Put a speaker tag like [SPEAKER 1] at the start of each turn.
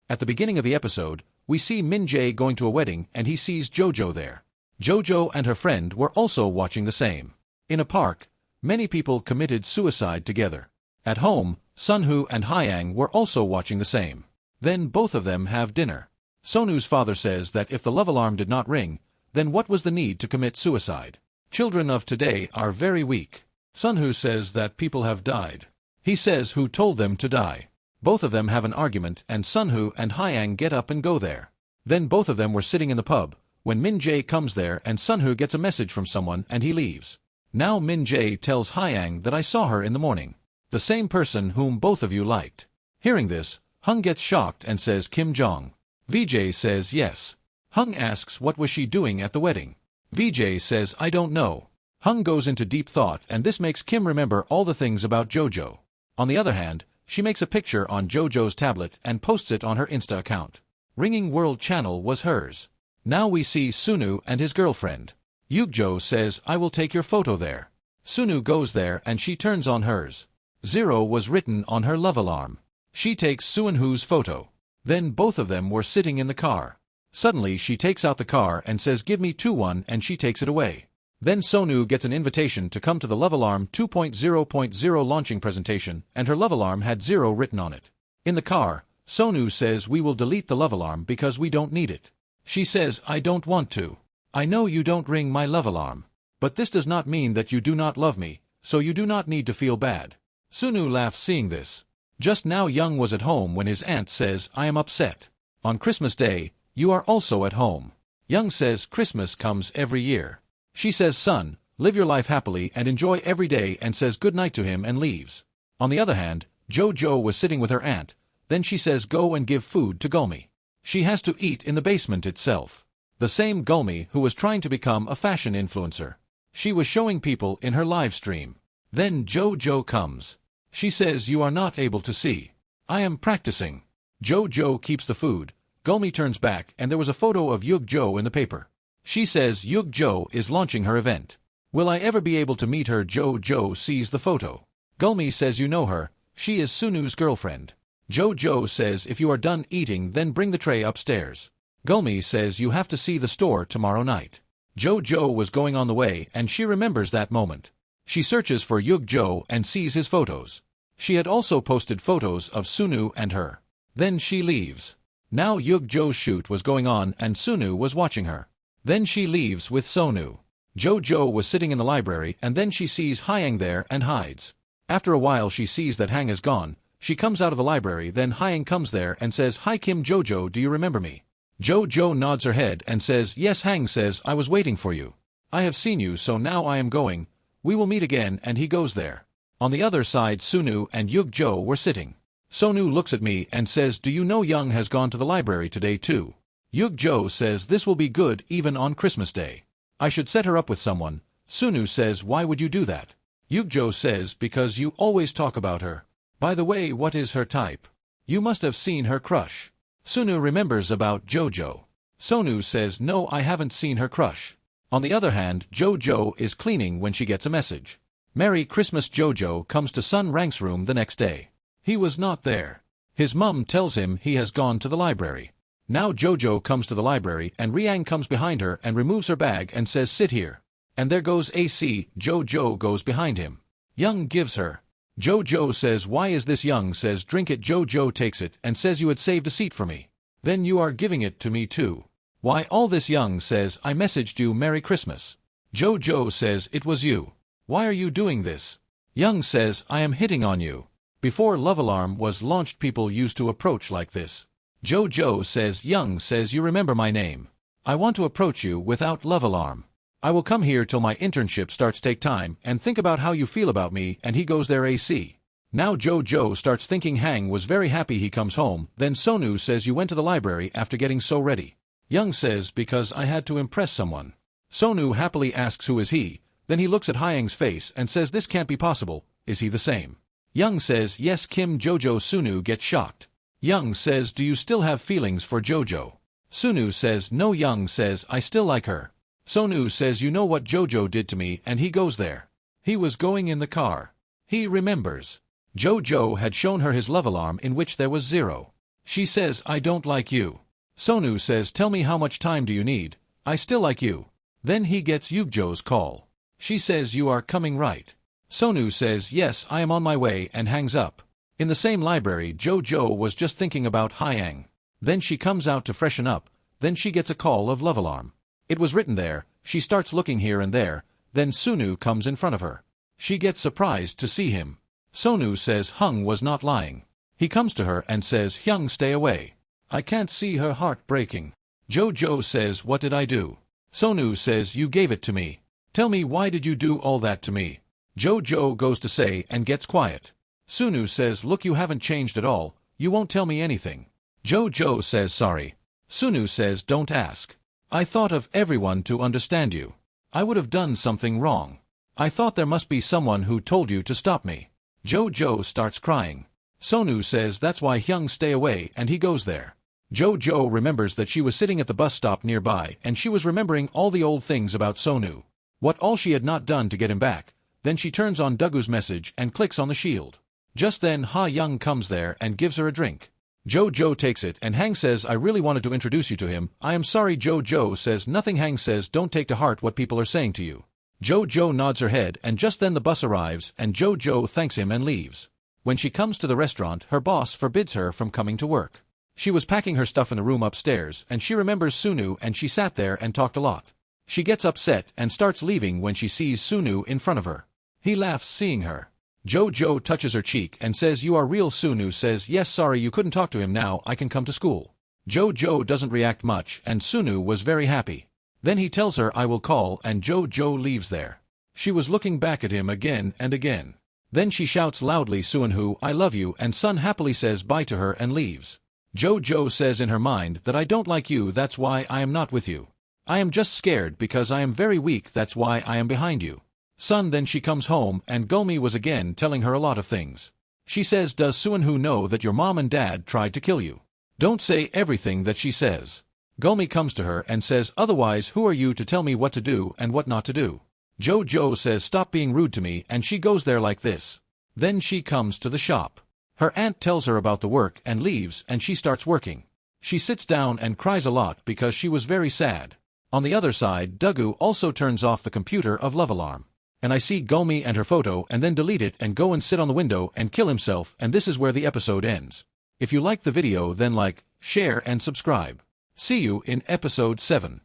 [SPEAKER 1] At the beginning of the episode, we see Min Jae going to a wedding and he sees JoJo there. JoJo and her friend were also watching the same. In a park, many people committed suicide together. At home, Sunwoo and Hyang were also watching the same. Then both of them have dinner. Sonu's father says that if the love alarm did not ring, then what was the need to commit suicide? Children of today are very weak. Sunwoo says that people have died. He says who told them to die. Both of them have an argument and Sunwoo and Hyang get up and go there. Then both of them were sitting in the pub, when Min Jae comes there and Sunwoo gets a message from someone and he leaves. Now Min Jae tells Hyang that I saw her in the morning. The same person whom both of you liked. Hearing this, Hung gets shocked and says Kim Jong. VJ says yes. Hung asks what was she doing at the wedding. VJ says I don't know. Hung goes into deep thought and this makes Kim remember all the things about JoJo. On the other hand, she makes a picture on JoJo's tablet and posts it on her Insta account. Ringing World channel was hers. Now we see Sunwoo and his girlfriend. Yugjo says I will take your photo there. Sunwoo goes there and she turns on hers. 0 was written on her love alarm. She takes Sunwoo's photo. Then both of them were sitting in the car. Suddenly she takes out the car and says give me 2-1 and she takes it away. Then Sunwoo gets an invitation to come to the Love Alarm 2.0.0 launching presentation and her love alarm had 0 written on it. In the car, Sunwoo says we will delete the love alarm because we don't need it. She says I don't want to. I know you don't ring my love alarm. But this does not mean that you do not love me, so you do not need to feel bad. Sunwoo laughs seeing this. Just now Young was at home when his aunt says I am upset. On Christmas Day, you are also at home. Young says Christmas comes every year. She says son, live your life happily and enjoy every day and says good night to him and leaves. On the other hand, JoJo was sitting with her aunt. Then she says go and give food to Gulmi. She has to eat in the basement itself. The same Gulmi who was trying to become a fashion influencer. She was showing people in her live stream. Then JoJo comes. She says you are not able to see. I am practicing. JoJo keeps the food. Gulmi turns back and there was a photo of Yugjo in the paper. She says Yugjo is launching her event. Will I ever be able to meet her? JoJo sees the photo. Gulmi says you know her. She is Sunwoo's girlfriend. JoJo says if you are done eating then bring the tray upstairs. Gulmi says you have to see the store tomorrow night. JoJo was going on the way and she remembers that moment. She searches for Yugjo and sees his photos. She had also posted photos of Sunwoo and her. Then she leaves. Now Yugjo's shoot was going on and Sunwoo was watching her. Then she leaves with Sunwoo. JoJo was sitting in the library and then she sees Hyang there and hides. After a while she sees that Hang is gone. She comes out of the library then Hyang comes there and says hi Kim JoJo, do you remember me? JoJo nods her head and says yes. Hang says I was waiting for you. I have seen you so now I am going. We will meet again and he goes there. On the other side Sunwoo and Yugjo were sitting. Sunwoo looks at me and says do you know Young has gone to the library today too? Yugjo says this will be good even on Christmas Day. I should set her up with someone. Sunwoo says why would you do that? Yugjo says because you always talk about her. By the way, what is her type? You must have seen her crush. Sunwoo remembers about JoJo. Sunwoo says no, I haven't seen her crush. On the other hand, JoJo is cleaning when she gets a message. Merry Christmas. JoJo comes to Sun Rank's room the next day. He was not there. His mum tells him he has gone to the library. Now JoJo comes to the library and Ryang comes behind her and removes her bag and says sit here. And there goes AC. JoJo goes behind him. Young gives her. JoJo says why is this? Young says drink it. JoJo takes it and says you had saved a seat for me. Then you are giving it to me too. Why all this? Young says I messaged you Merry Christmas. JoJo says it was you. Why are you doing this? Young says I am hitting on you. Before Love Alarm was launched people used to approach like this. JoJo says Young says you remember my name. I want to approach you without Love Alarm. I will come here till my internship starts. Take time and think about how you feel about me. And he goes there. AC. Now JoJo starts thinking Hang was very happy he comes home. Then Sunwoo says you went to the library after getting so ready. Young says because I had to impress someone. Sunwoo happily asks who is he. Then he looks at Hyang's face and says this can't be possible. Is he the same? Young says yes Kim JoJo. Sunwoo gets shocked. Young says do you still have feelings for JoJo? Sunwoo says no. Young says I still like her. Sunwoo says you know what JoJo did to me and he goes there. He was going in the car. He remembers. JoJo had shown her his love alarm in which there was 0. She says, I don't like you. Sonu says, tell me how much time do you need, I still like you. Then he gets Yugjo's call. She says, you are coming right. Sonu says, yes, I am on my way, and hangs up. In the same library, Jojo was just thinking about Hyang. Then she comes out to freshen up, then she gets a call of love alarm. It was written there, she starts looking here and there, then Sonu comes in front of her. She gets surprised to see him. Sonu says Hung was not lying. He comes to her and says, Hyung, stay away. I can't see her heart breaking. Jojo says, what did I do? Sonu says, you gave it to me. Tell me, why did you do all that to me? Jojo goes to say and gets quiet. Sonu says, look, you haven't changed at all, you won't tell me anything. Jojo says sorry. Sunu says, don't ask. I thought of everyone to understand you. I would have done something wrong. I thought there must be someone who told you to stop me. Jojo starts crying. Sonu says that's why Hyung stay away, and he goes there. Jojo remembers that she was sitting at the bus stop nearby and she was remembering all the old things about Sonu. What all she had not done to get him back. Then she turns on Dagu's message and clicks on the shield. Just then Ha Young comes there and gives her a drink. Jojo takes it and Hang says, I really wanted to introduce you to him. I am sorry. Jojo says nothing. Hang says, don't take to heart what people are saying to you. Jojo nods her head, and just then the bus arrives and Jojo thanks him and leaves. When she comes to the restaurant, her boss forbids her from coming to work. She was packing her stuff in the room upstairs and she remembers Sunu and she sat there and talked a lot. She gets upset and starts leaving when she sees Sunu in front of her. He laughs seeing her. Jojo touches her cheek and says, you are real. Sunu says, yes, sorry you couldn't talk to him, now I can come to school. Jojo doesn't react much and Sunu was very happy. Then he tells her, I will call, and Jojo leaves there. She was looking back at him again and again. Then she shouts loudly, Suunhu, I love you, and Sun happily says bye to her and leaves. Jojo says in her mind that I don't like you, that's why I am not with you. I am just scared because I am very weak, that's why I am behind you. Sun. Then she comes home and Gomi was again telling her a lot of things. She says, does Suunhu know that your mom and dad tried to kill you? Don't say everything that she says. Gomi comes to her and says, otherwise who are you to tell me what to do and what not to do? Jojo says, stop being rude to me, and she goes there like this. Then she comes to the shop. Her aunt tells her about the work and leaves and she starts working. She sits down and cries a lot because she was very sad. On the other side, Dagu also turns off the computer of love alarm. And I see Gomi and her photo and then delete it and go and sit on the window and kill himself, and this is where the episode ends. If you like the video, then like, share and subscribe. See you in episode 7.